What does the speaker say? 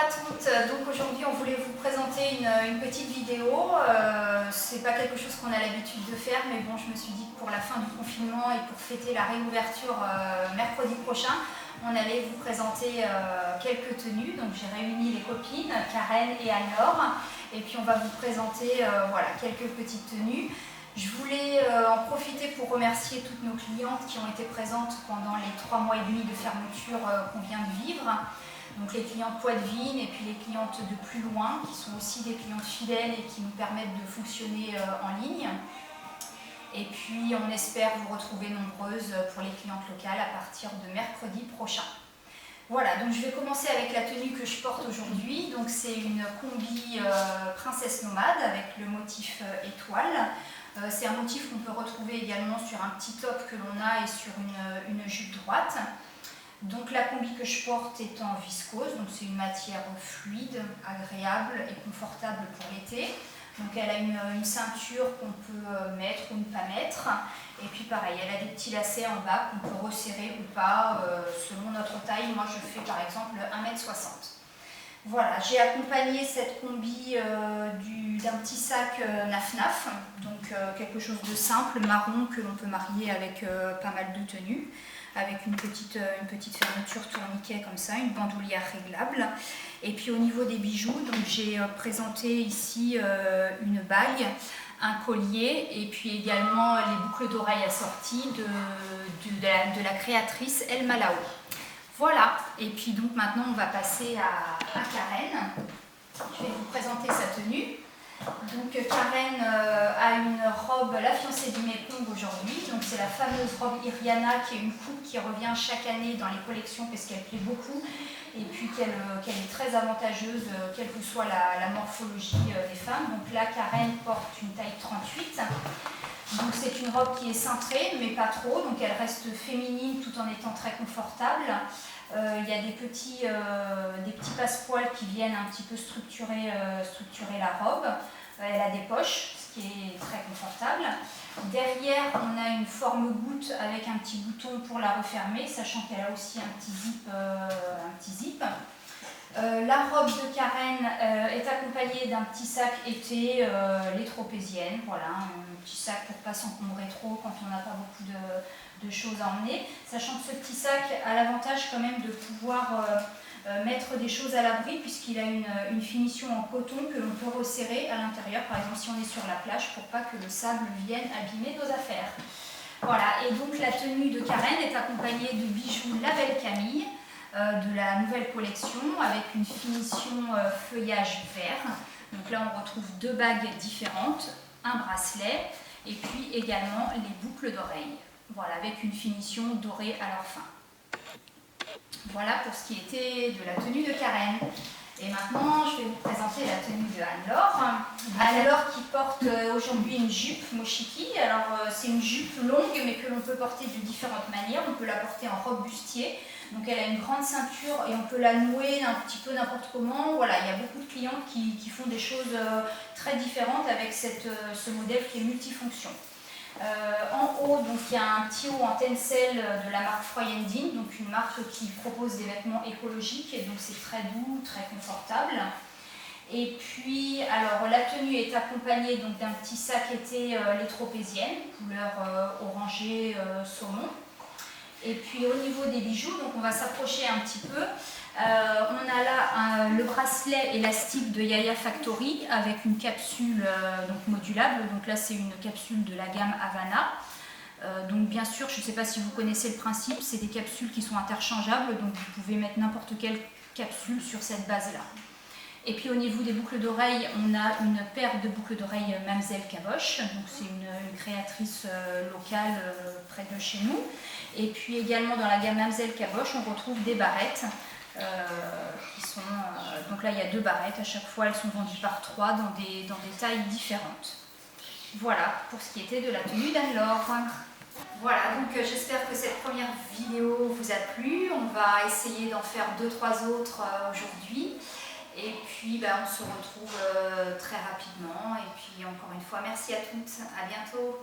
toutes, donc aujourd'hui on voulait vous présenter une petite vidéo. C'est pas quelque chose qu'on a l'habitude de faire, mais bon, je me suis dit que pour la fin du confinement et pour fêter la réouverture mercredi prochain, on allait vous présenter quelques tenues. Donc j'ai réuni les copines, Karen et Anne-Laure, et puis on va vous présenter voilà, quelques petites tenues. Je voulais en profiter pour remercier toutes nos clientes qui ont été présentes pendant les 3 mois et demi de fermeture qu'on vient de vivre. Donc les clientes Poitevine et puis les clientes de plus loin, qui sont aussi des clientes fidèles et qui nous permettent de fonctionner en ligne. Et puis on espère vous retrouver nombreuses pour les clientes locales à partir de mercredi prochain. Voilà, donc je vais commencer avec la tenue que je porte aujourd'hui. Donc c'est une combi princesse nomade avec le motif étoile. C'est un motif qu'on peut retrouver également sur un petit top que l'on a et sur une jupe droite. Donc la combi que je porte est en viscose, donc c'est une matière fluide, agréable et confortable pour l'été. Donc elle a une ceinture qu'on peut mettre ou ne pas mettre. Et puis pareil, elle a des petits lacets en bas qu'on peut resserrer ou pas selon notre taille. Moi je fais par exemple 1,60 m. Voilà, j'ai accompagné cette combi d'un petit sac naf-naf, donc quelque chose de simple, marron, que l'on peut marier avec pas mal de tenues, avec une petite fermeture tourniquet comme ça, une bandoulière réglable. Et puis au niveau des bijoux, donc j'ai présenté ici une bague, un collier et puis également les boucles d'oreilles assorties de la créatrice El Malao. Voilà, et puis donc maintenant on va passer à Karen. Je vais vous présenter sa tenue. Donc Karen a une robe, la fiancée du Mekong aujourd'hui. Donc c'est la fameuse robe Iriana qui est une coupe qui revient chaque année dans les collections parce qu'elle plaît beaucoup et puis qu'elle est très avantageuse quelle que soit la morphologie des femmes. Donc là Karen porte une taille 38. Donc c'est une robe qui est cintrée mais pas trop, donc elle reste féminine tout en étant très confortable. Il y a des petits passepoils qui viennent un petit peu structurer la robe. Elle a des poches, ce qui est très confortable. Derrière, on a une forme goutte avec un petit bouton pour la refermer, sachant qu'elle a aussi un petit zip. La robe de Karen est accompagnée d'un petit sac été, les tropéziennes, voilà, un petit sac pour ne pas s'encombrer trop quand on n'a pas beaucoup de choses à emmener, sachant que ce petit sac a l'avantage quand même de pouvoir mettre des choses à l'abri puisqu'il a une finition en coton que l'on peut resserrer à l'intérieur, par exemple si on est sur la plage, pour pas que le sable vienne abîmer nos affaires. Voilà, et donc la tenue de Karen est accompagnée de bijoux La Belle Camille, de la nouvelle collection avec une finition feuillage vert. Donc là on retrouve 2 bagues différentes, un bracelet et puis également les boucles d'oreilles. Voilà, avec une finition dorée à leur fin. Voilà pour ce qui était de la tenue de Karen. Et maintenant, je vais vous présenter la tenue de Anne-Laure. Anne-Laure qui porte aujourd'hui une jupe mochiki. Alors, c'est une jupe longue, mais que l'on peut porter de différentes manières. On peut la porter en robe bustier. Donc, elle a une grande ceinture et on peut la nouer un petit peu n'importe comment. Voilà, il y a beaucoup de clientes qui font des choses très différentes avec ce modèle qui est multifonction. En haut, donc, il y a un petit haut en tencel de la marque Freuendin, donc une marque qui propose des vêtements écologiques et donc c'est très doux, très confortable. Et puis, alors la tenue est accompagnée donc d'un petit sac été les tropéziennes, couleur orangé saumon. Et puis au niveau des bijoux, donc on va s'approcher un petit peu. On a là le bracelet élastique de Yaya Factory avec une capsule donc modulable. Donc là c'est une capsule de la gamme Havana. Donc bien sûr, je ne sais pas si vous connaissez le principe, c'est des capsules qui sont interchangeables. Donc vous pouvez mettre n'importe quelle capsule sur cette base-là. Et puis au niveau des boucles d'oreilles, on a une paire de boucles d'oreilles Mamselle Caboche. Donc c'est une créatrice locale près de chez nous. Et puis également dans la gamme Mamselle Caboche, on retrouve des barrettes. Donc là il y a 2 barrettes, à chaque fois elles sont vendues par 3 dans des tailles différentes. Voilà pour ce qui était de la tenue d'Anne-Laure. Voilà, donc j'espère que cette première vidéo vous a plu. On va essayer d'en faire 2-3 autres aujourd'hui. Et puis on se retrouve très rapidement. Et puis encore une fois, merci à toutes, à bientôt.